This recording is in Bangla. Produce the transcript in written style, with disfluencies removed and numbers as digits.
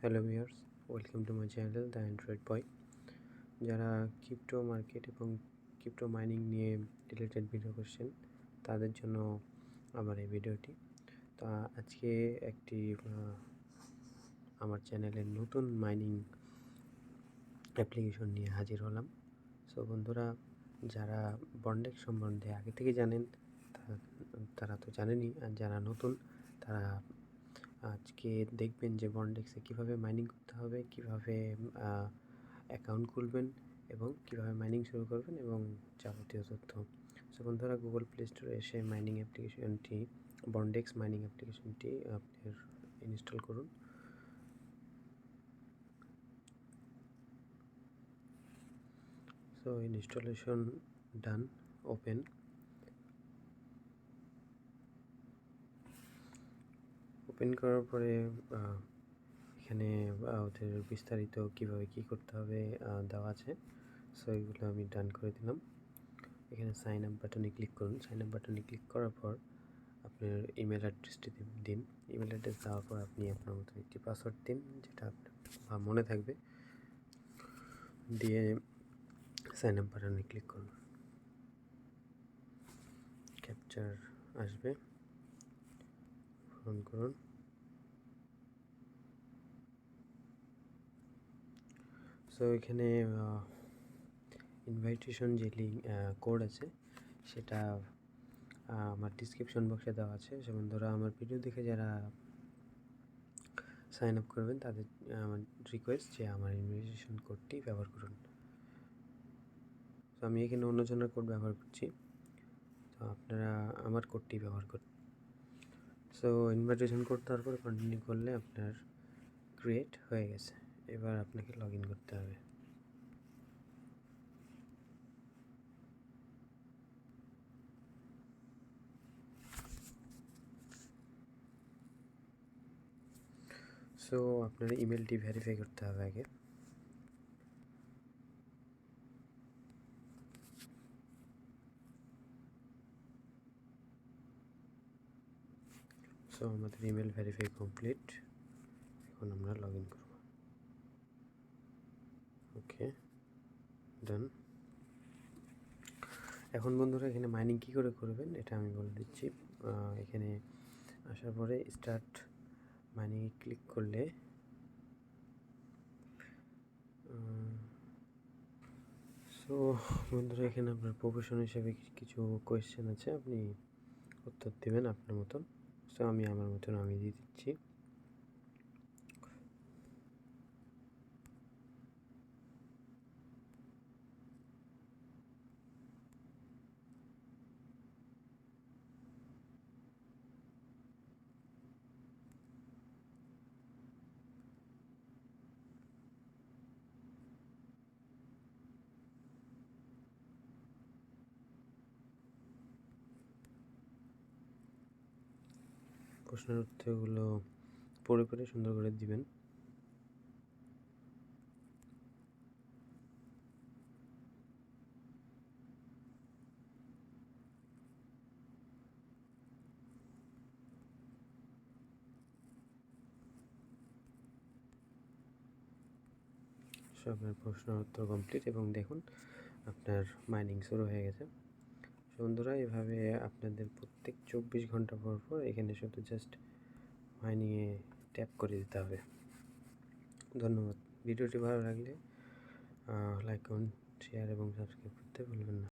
Hello viewers, welcome to my channel the android boy. যারা ক্রিপ্টো মার্কেট এবং ক্রিপ্টো মাইনিং নিয়ে রিলেটেড ভিডিও করছেন তাদের জন্য আমার এই ভিডিওটি। তো আজকে একটি আমার চ্যানেলের নতুন মাইনিং অ্যাপ্লিকেশন নিয়ে হাজির হলাম। সো বন্ধুরা, যারা বন্ডেক্স সম্বন্ধে আগে থেকে জানেন তারা তো জানেনই, আর যারা নতুন তারা আজকে দেখবেন যে বন্ডেক্সে কীভাবে মাইনিং করতে হবে, কীভাবে অ্যাকাউন্ট খুলবেন এবং কীভাবে মাইনিং শুরু করবেন এবং যাবতীয় তথ্য। সো বন্ধুরা, গুগল প্লে স্টোরে এসে মাইনিং অ্যাপ্লিকেশনটি, বন্ডেক্স মাইনিং অ্যাপ্লিকেশনটি আপনার ইনস্টল করুন। সো ইনস্টলেশন ডান, ওপেন। ওপেন করার পরে এখানে ওদের বিস্তারিত কীভাবে কী করতে হবে দেওয়া আছে। সো এগুলো আমি ডান করে দিলাম। এখানে সাইন আপ বাটনে ক্লিক করুন। সাইন আপ বাটনে ক্লিক করার পর আপনার ইমেল অ্যাড্রেসটি দিন। ইমেল অ্যাড্রেস দেওয়ার পর আপনি আপনার মতো একটি পাসওয়ার্ড দিন, যেটা আপনার মনে থাকবে। দিয়ে সাইন আপ বাটনে ক্লিক করুন। ক্যাপচার আসবে, পূরণ করুন। সো এখানে ইনভাইটেশন যে কোড আছে সেটা আমার ডিসক্রিপশন বক্সে দেওয়া আছে। সে বন্ধুরা, আমার ভিডিও দেখে যারা সাইন আপ করবেন তাদের আমার রিকোয়েস্ট যে আমার ইনভাইটেশন কোডটি ব্যবহার করুন। তো আমি এখানে অন্যজনের কোড ব্যবহার করছি, তো আপনারা আমার কোডটি ব্যবহার করুন। সো ইনভাইটেশন কোড দেওয়ার পরে কন্টিনিউ করলে আপনার ক্রিয়েট হয়ে গেছে। এবার আপনাকে লগ ইন করতে হবে। সো আপনার ইমেলটি ভেরিফাই করতে হবে আগে। সো আমাদের ইমেল ভেরিফাই কমপ্লিট। এখন আমরা লগ ইন করব। ওকে, ডান। এখন বন্ধুরা, এখানে মাইনিং কী করে করবেন এটা আমি বলে দিচ্ছি। এখানে আসার পরে স্টার্ট মাইনিংয়ে ক্লিক করলে সো বন্ধুরা, এখানে আপনার প্রফেশন হিসেবে কিছু কোয়েশ্চেন আছে, আপনি উত্তর দেবেন আপনার মতন। সো আমি আমার মতন দিয়ে দিচ্ছি। প্রশ্নের উত্তরগুলো পড়ে সুন্দর করে দিবেন। আপনার প্রশ্নের উত্তর কমপ্লিট এবং দেখুন আপনার মাইনিং শুরু হয়ে গেছে। বন্ধুরা, এভাবে আপনাদের প্রত্যেক 24 ঘন্টা পর পর এখানে শুধু জাস্ট মাইনিংয়ে ট্যাপ করে দিতে হবে। ধন্যবাদ। ভিডিওটি ভালো লাগলে লাইক, কমেন্ট, শেয়ার এবং সাবস্ক্রাইব করতে ভুলবেন না।